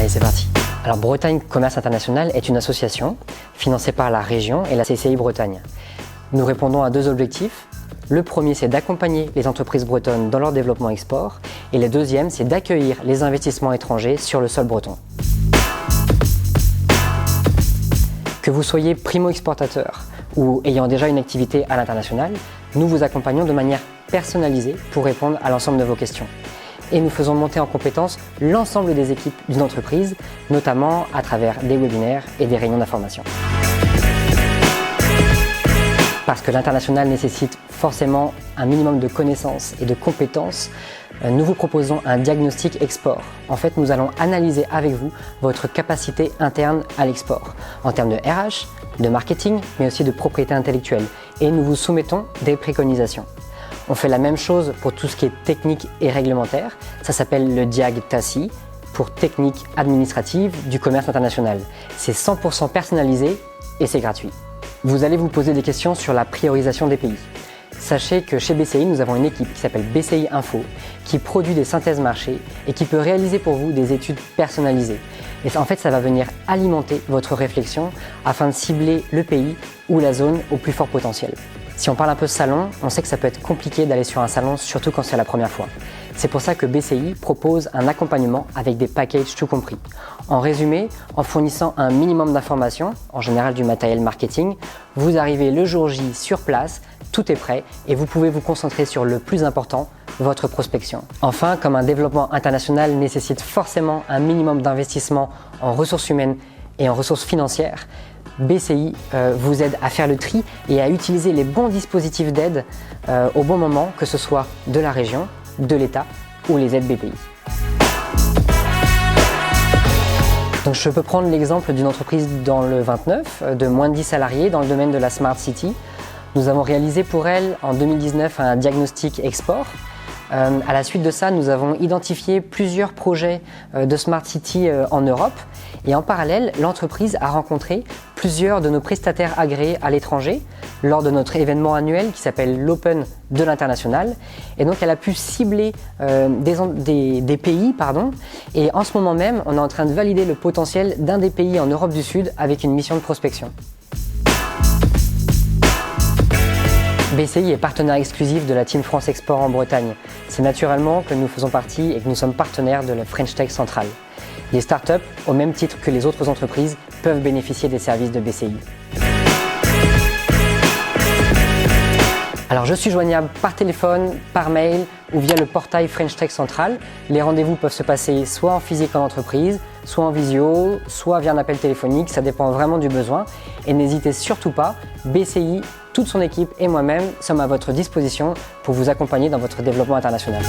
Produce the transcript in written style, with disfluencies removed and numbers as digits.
Allez, c'est parti. Alors Bretagne Commerce International est une association financée par la région et la CCI Bretagne. Nous répondons à deux objectifs. Le premier, c'est d'accompagner les entreprises bretonnes dans leur développement export. Et le deuxième, c'est d'accueillir les investissements étrangers sur le sol breton. Que vous soyez primo-exportateur ou ayant déjà une activité à l'international, nous vous accompagnons de manière personnalisée pour répondre à l'ensemble de vos questions. Et nous faisons monter en compétence l'ensemble des équipes d'une entreprise, notamment à travers des webinaires et des réunions d'information. Parce que l'international nécessite forcément un minimum de connaissances et de compétences, nous vous proposons un diagnostic export. En fait, nous allons analyser avec vous votre capacité interne à l'export, en termes de RH, de marketing, mais aussi de propriété intellectuelle. Et nous vous soumettons des préconisations. On fait la même chose pour tout ce qui est technique et réglementaire. Ça s'appelle le DIAG TACI, pour technique administrative du commerce international. C'est 100% personnalisé et c'est gratuit. Vous allez vous poser des questions sur la priorisation des pays. Sachez que chez BCI, nous avons une équipe qui s'appelle BCI Info, qui produit des synthèses marché et qui peut réaliser pour vous des études personnalisées. Et en fait, ça va venir alimenter votre réflexion afin de cibler le pays ou la zone au plus fort potentiel. Si on parle un peu salon, on sait que ça peut être compliqué d'aller sur un salon, surtout quand c'est la première fois. C'est pour ça que BCI propose un accompagnement avec des packages tout compris. En résumé, en fournissant un minimum d'informations, en général du matériel marketing, vous arrivez le jour J sur place, tout est prêt et vous pouvez vous concentrer sur le plus important, votre prospection. Enfin, comme un développement international nécessite forcément un minimum d'investissement en ressources humaines et en ressources financières, BCI vous aide à faire le tri et à utiliser les bons dispositifs d'aide au bon moment, que ce soit de la région, de l'État ou les aides BPI. Donc je peux prendre l'exemple d'une entreprise dans le 29, de moins de 10 salariés dans le domaine de la Smart City. Nous avons réalisé pour elle en 2019 un diagnostic export. À la suite de ça, nous avons identifié plusieurs projets de Smart City en Europe et en parallèle, l'entreprise a rencontré plusieurs de nos prestataires agréés à l'étranger lors de notre événement annuel qui s'appelle l'Open de l'international. Et donc elle a pu cibler des pays, et en ce moment même, on est en train de valider le potentiel d'un des pays en Europe du Sud avec une mission de prospection. BCI est partenaire exclusif de la Team France Export en Bretagne. C'est naturellement que nous faisons partie et que nous sommes partenaires de la French Tech Central. Les startups, au même titre que les autres entreprises, peuvent bénéficier des services de BCI. Alors je suis joignable par téléphone, par mail ou via le portail French Tech Central. Les rendez-vous peuvent se passer soit en physique en entreprise, soit en visio, soit via un appel téléphonique, ça dépend vraiment du besoin. Et n'hésitez surtout pas, BCI, toute son équipe et moi-même sommes à votre disposition pour vous accompagner dans votre développement international.